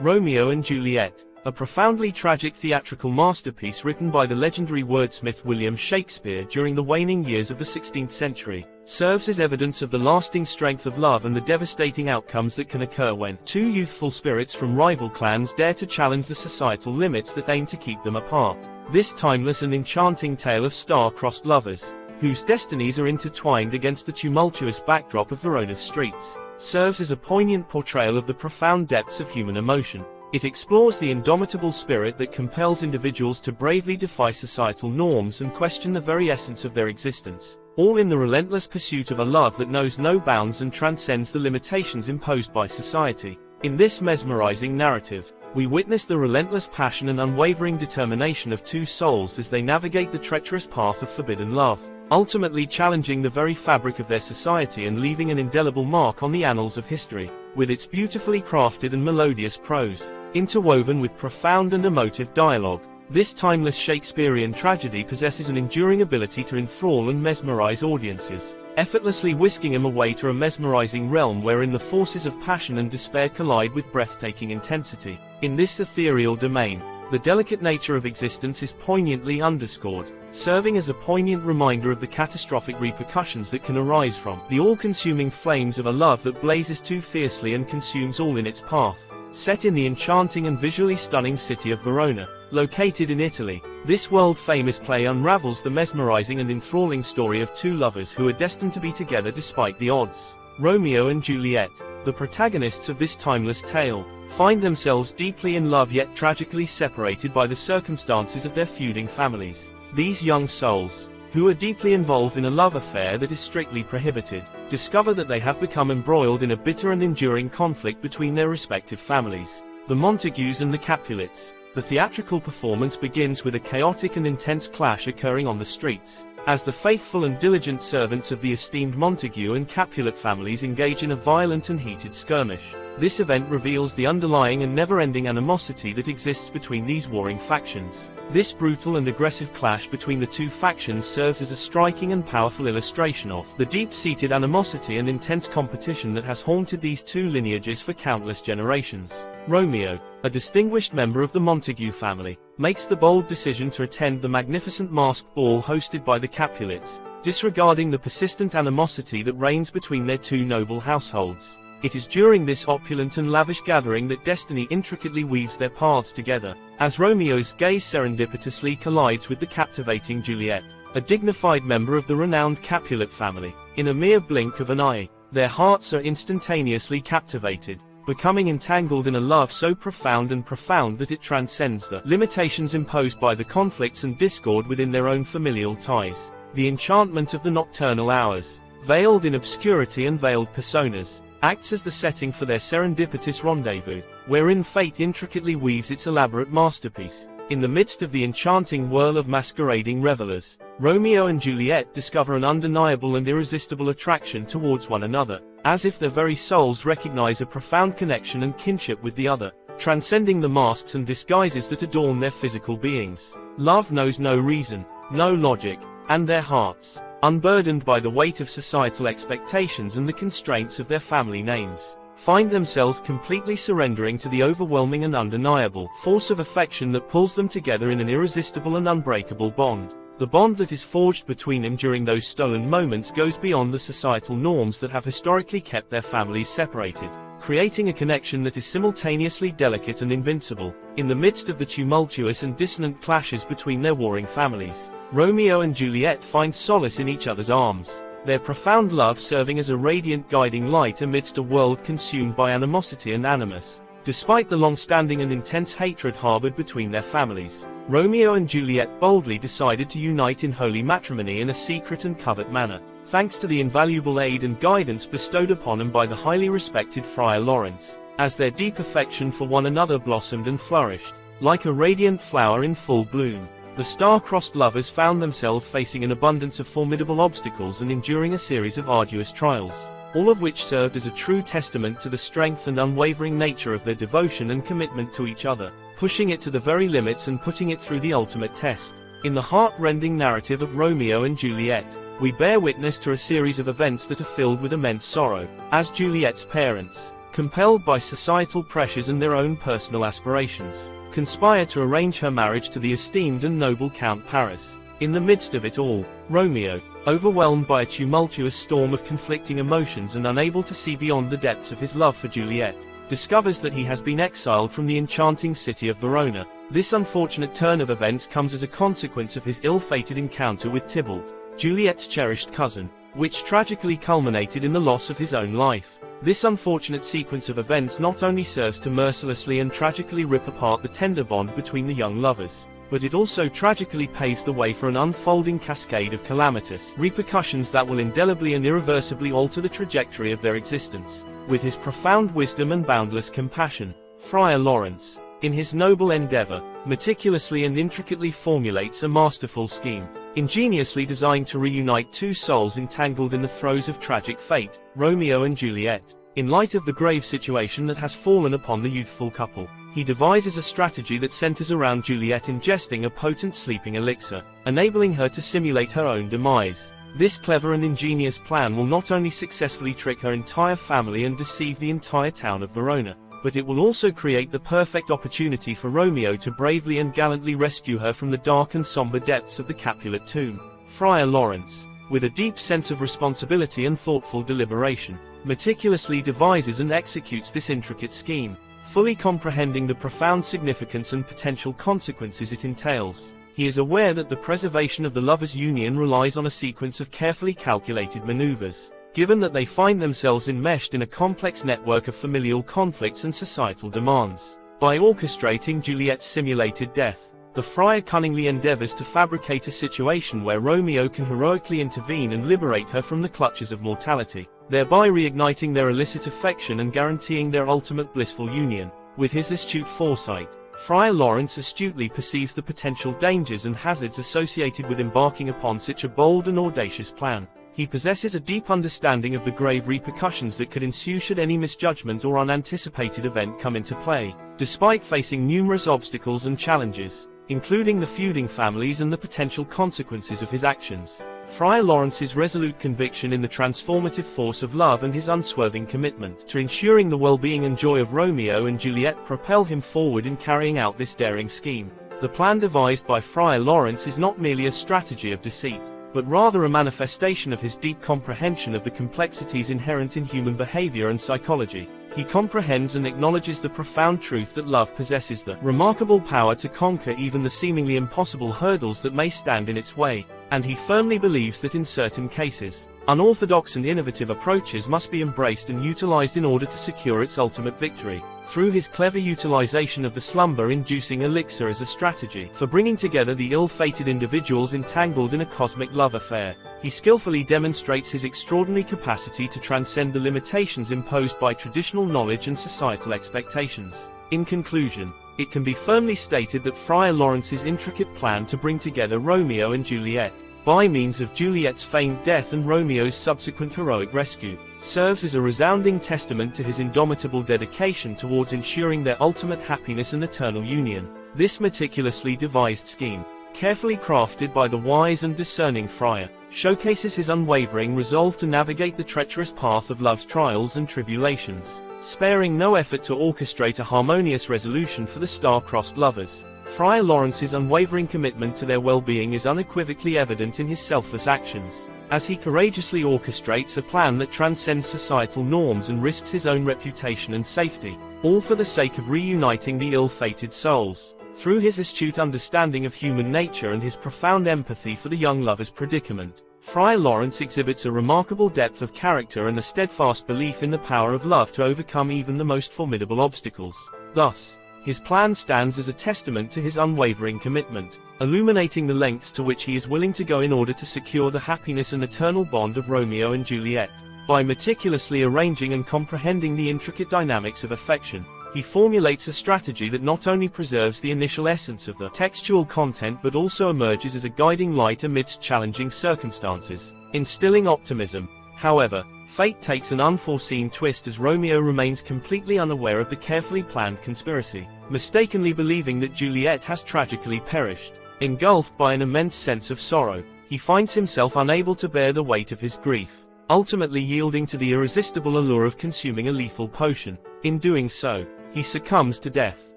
Romeo and Juliet, a profoundly tragic theatrical masterpiece written by the legendary wordsmith William Shakespeare during the waning years of the 16th century, serves as evidence of the lasting strength of love and the devastating outcomes that can occur when two youthful spirits from rival clans dare to challenge the societal limits that aim to keep them apart. This timeless and enchanting tale of star-crossed lovers, whose destinies are intertwined against the tumultuous backdrop of Verona's streets, serves as a poignant portrayal of the profound depths of human emotion. It explores the indomitable spirit that compels individuals to bravely defy societal norms and question the very essence of their existence, all in the relentless pursuit of a love that knows no bounds and transcends the limitations imposed by society. In this mesmerizing narrative, we witness the relentless passion and unwavering determination of two souls as they navigate the treacherous path of forbidden love, ultimately challenging the very fabric of their society and leaving an indelible mark on the annals of history, with its beautifully crafted and melodious prose, interwoven with profound and emotive dialogue. This timeless Shakespearean tragedy possesses an enduring ability to enthrall and mesmerize audiences, effortlessly whisking them away to a mesmerizing realm wherein the forces of passion and despair collide with breathtaking intensity. In this ethereal domain, the delicate nature of existence is poignantly underscored, serving as a poignant reminder of the catastrophic repercussions that can arise from the all-consuming flames of a love that blazes too fiercely and consumes all in its path. Set in the enchanting and visually stunning city of Verona, located in Italy, this world-famous play unravels the mesmerizing and enthralling story of two lovers who are destined to be together despite the odds. Romeo and Juliet, the protagonists of this timeless tale, find themselves deeply in love yet tragically separated by the circumstances of their feuding families. These young souls, who are deeply involved in a love affair that is strictly prohibited, discover that they have become embroiled in a bitter and enduring conflict between their respective families. The Montagues and the Capulets. The theatrical performance begins with a chaotic and intense clash occurring on the streets, as the faithful and diligent servants of the esteemed Montague and Capulet families engage in a violent and heated skirmish. This event reveals the underlying and never-ending animosity that exists between these warring factions. This brutal and aggressive clash between the two factions serves as a striking and powerful illustration of the deep-seated animosity and intense competition that has haunted these two lineages for countless generations. Romeo, a distinguished member of the Montague family, makes the bold decision to attend the magnificent masked ball hosted by the Capulets, disregarding the persistent animosity that reigns between their two noble households. It is during this opulent and lavish gathering that destiny intricately weaves their paths together, as Romeo's gaze serendipitously collides with the captivating Juliet, a dignified member of the renowned Capulet family. In a mere blink of an eye, their hearts are instantaneously captivated, becoming entangled in a love so profound that it transcends the limitations imposed by the conflicts and discord within their own familial ties. The enchantment of the nocturnal hours, veiled in obscurity and veiled personas, acts as the setting for their serendipitous rendezvous, wherein fate intricately weaves its elaborate masterpiece. In the midst of the enchanting whirl of masquerading revelers, Romeo and Juliet discover an undeniable and irresistible attraction towards one another, as if their very souls recognize a profound connection and kinship with the other, transcending the masks and disguises that adorn their physical beings. Love knows no reason, no logic, and their hearts, unburdened by the weight of societal expectations and the constraints of their family names, find themselves completely surrendering to the overwhelming and undeniable force of affection that pulls them together in an irresistible and unbreakable bond. The bond that is forged between them during those stolen moments goes beyond the societal norms that have historically kept their families separated, creating a connection that is simultaneously delicate and invincible. In the midst of the tumultuous and dissonant clashes between their warring families, Romeo and Juliet find solace in each other's arms, their profound love serving as a radiant guiding light amidst a world consumed by animosity and animus. Despite the long-standing and intense hatred harbored between their families, Romeo and Juliet boldly decided to unite in holy matrimony in a secret and covert manner, thanks to the invaluable aid and guidance bestowed upon them by the highly respected Friar Laurence, as their deep affection for one another blossomed and flourished, like a radiant flower in full bloom. The star-crossed lovers found themselves facing an abundance of formidable obstacles and enduring a series of arduous trials, all of which served as a true testament to the strength and unwavering nature of their devotion and commitment to each other, pushing it to the very limits and putting it through the ultimate test. In the heart-rending narrative of Romeo and Juliet, we bear witness to a series of events that are filled with immense sorrow, as Juliet's parents, compelled by societal pressures and their own personal aspirations, conspire to arrange her marriage to the esteemed and noble Count Paris. In the midst of it all, Romeo, overwhelmed by a tumultuous storm of conflicting emotions and unable to see beyond the depths of his love for Juliet, discovers that he has been exiled from the enchanting city of Verona. This unfortunate turn of events comes as a consequence of his ill-fated encounter with Tybalt, Juliet's cherished cousin, which tragically culminated in the loss of his own life. This unfortunate sequence of events not only serves to mercilessly and tragically rip apart the tender bond between the young lovers, but it also tragically paves the way for an unfolding cascade of calamitous repercussions that will indelibly and irreversibly alter the trajectory of their existence. With his profound wisdom and boundless compassion, Friar Laurence, in his noble endeavor, meticulously and intricately formulates a masterful scheme, ingeniously designed to reunite two souls entangled in the throes of tragic fate, Romeo and Juliet. In light of the grave situation that has fallen upon the youthful couple, he devises a strategy that centers around Juliet ingesting a potent sleeping elixir, enabling her to simulate her own demise. This clever and ingenious plan will not only successfully trick her entire family and deceive the entire town of Verona, but it will also create the perfect opportunity for Romeo to bravely and gallantly rescue her from the dark and somber depths of the Capulet tomb. Friar Laurence, with a deep sense of responsibility and thoughtful deliberation, meticulously devises and executes this intricate scheme, fully comprehending the profound significance and potential consequences it entails. He is aware that the preservation of the lovers' union relies on a sequence of carefully calculated maneuvers, given that they find themselves enmeshed in a complex network of familial conflicts and societal demands. By orchestrating Juliet's simulated death, the friar cunningly endeavors to fabricate a situation where Romeo can heroically intervene and liberate her from the clutches of mortality, thereby reigniting their illicit affection and guaranteeing their ultimate blissful union. With his astute foresight, Friar Laurence astutely perceives the potential dangers and hazards associated with embarking upon such a bold and audacious plan. He possesses a deep understanding of the grave repercussions that could ensue should any misjudgment or unanticipated event come into play. Despite facing numerous obstacles and challenges, including the feuding families and the potential consequences of his actions, Friar Laurence's resolute conviction in the transformative force of love and his unswerving commitment to ensuring the well-being and joy of Romeo and Juliet propel him forward in carrying out this daring scheme. The plan devised by Friar Laurence is not merely a strategy of deceit, but rather a manifestation of his deep comprehension of the complexities inherent in human behavior and psychology. He comprehends and acknowledges the profound truth that love possesses the remarkable power to conquer even the seemingly impossible hurdles that may stand in its way, and he firmly believes that in certain cases, unorthodox and innovative approaches must be embraced and utilized in order to secure its ultimate victory. Through his clever utilization of the slumber-inducing elixir as a strategy for bringing together the ill-fated individuals entangled in a cosmic love affair, he skillfully demonstrates his extraordinary capacity to transcend the limitations imposed by traditional knowledge and societal expectations. In conclusion, it can be firmly stated that Friar Laurence's intricate plan to bring together Romeo and Juliet, by means of Juliet's feigned death and Romeo's subsequent heroic rescue, serves as a resounding testament to his indomitable dedication towards ensuring their ultimate happiness and eternal union. This meticulously devised scheme, carefully crafted by the wise and discerning friar, showcases his unwavering resolve to navigate the treacherous path of love's trials and tribulations, sparing no effort to orchestrate a harmonious resolution for the star-crossed lovers. Friar Laurence's unwavering commitment to their well-being is unequivocally evident in his selfless actions, as he courageously orchestrates a plan that transcends societal norms and risks his own reputation and safety, all for the sake of reuniting the ill-fated souls. Through his astute understanding of human nature and his profound empathy for the young lover's predicament, Friar Laurence exhibits a remarkable depth of character and a steadfast belief in the power of love to overcome even the most formidable obstacles. Thus, his plan stands as a testament to his unwavering commitment, illuminating the lengths to which he is willing to go in order to secure the happiness and eternal bond of Romeo and Juliet. By meticulously arranging and comprehending the intricate dynamics of affection, he formulates a strategy that not only preserves the initial essence of the textual content but also emerges as a guiding light amidst challenging circumstances, instilling optimism. However, fate takes an unforeseen twist as Romeo remains completely unaware of the carefully planned conspiracy, mistakenly believing that Juliet has tragically perished. Engulfed by an immense sense of sorrow, he finds himself unable to bear the weight of his grief. ultimately yielding to the irresistible allure of consuming a lethal potion. In doing so, he succumbs to death,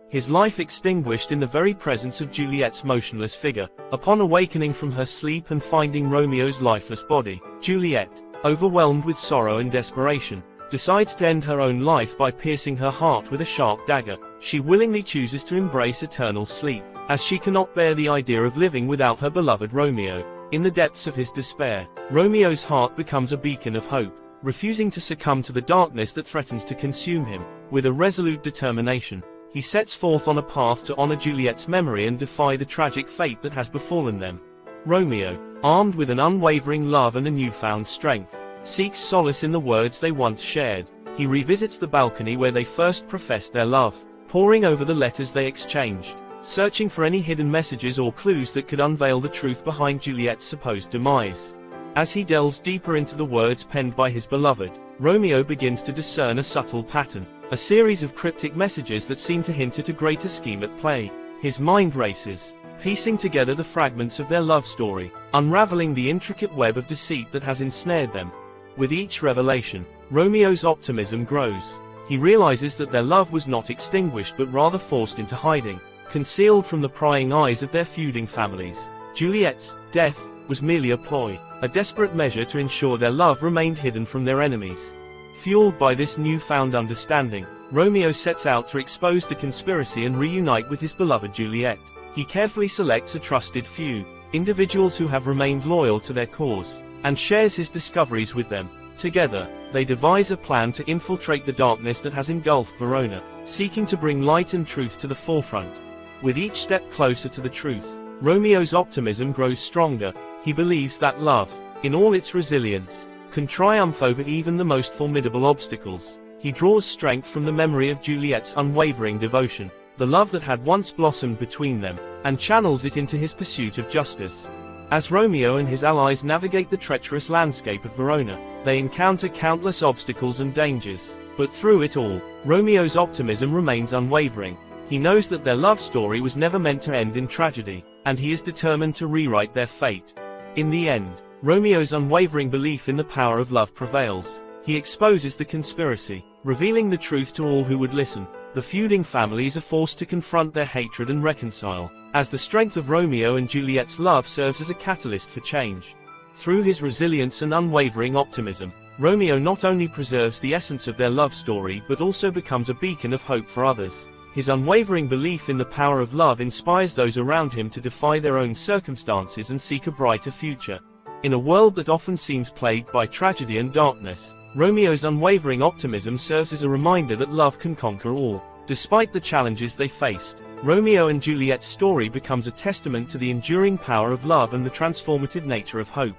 his life extinguished in the very presence of Juliet's motionless figure. Upon awakening from her sleep and finding Romeo's lifeless body, Juliet, overwhelmed with sorrow and desperation, decides to end her own life by piercing her heart with a sharp dagger. She willingly chooses to embrace eternal sleep, as she cannot bear the idea of living without her beloved Romeo. In the depths of his despair, Romeo's heart becomes a beacon of hope, refusing to succumb to the darkness that threatens to consume him. With a resolute determination, he sets forth on a path to honor Juliet's memory and defy the tragic fate that has befallen them. Romeo, armed with an unwavering love and a newfound strength, seeks solace in the words they once shared. He revisits the balcony where they first professed their love, poring over the letters they exchanged, searching for any hidden messages or clues that could unveil the truth behind Juliet's supposed demise. As he delves deeper into the words penned by his beloved, Romeo begins to discern a subtle pattern, a series of cryptic messages that seem to hint at a greater scheme at play. His mind races, piecing together the fragments of their love story, unraveling the intricate web of deceit that has ensnared them. With each revelation, Romeo's optimism grows. He realizes that their love was not extinguished but rather forced into hiding, concealed from the prying eyes of their feuding families. Juliet's death was merely a ploy, a desperate measure to ensure their love remained hidden from their enemies. Fueled by this newfound understanding, Romeo sets out to expose the conspiracy and reunite with his beloved Juliet. He carefully selects a trusted few, individuals who have remained loyal to their cause, and shares his discoveries with them. Together, they devise a plan to infiltrate the darkness that has engulfed Verona, seeking to bring light and truth to the forefront. With each step closer to the truth, Romeo's optimism grows stronger. He believes that love, in all its resilience, can triumph over even the most formidable obstacles. He draws strength from the memory of Juliet's unwavering devotion, the love that had once blossomed between them, and channels it into his pursuit of justice. As Romeo and his allies navigate the treacherous landscape of Verona, they encounter countless obstacles and dangers. But through it all, Romeo's optimism remains unwavering. He knows that their love story was never meant to end in tragedy, and he is determined to rewrite their fate. In the end, Romeo's unwavering belief in the power of love prevails. He exposes the conspiracy, revealing the truth to all who would listen. The feuding families are forced to confront their hatred and reconcile, as the strength of Romeo and Juliet's love serves as a catalyst for change. Through his resilience and unwavering optimism, Romeo not only preserves the essence of their love story but also becomes a beacon of hope for others. His unwavering belief in the power of love inspires those around him to defy their own circumstances and seek a brighter future. In a world that often seems plagued by tragedy and darkness, Romeo's unwavering optimism serves as a reminder that love can conquer all. Despite the challenges they faced, Romeo and Juliet's story becomes a testament to the enduring power of love and the transformative nature of hope.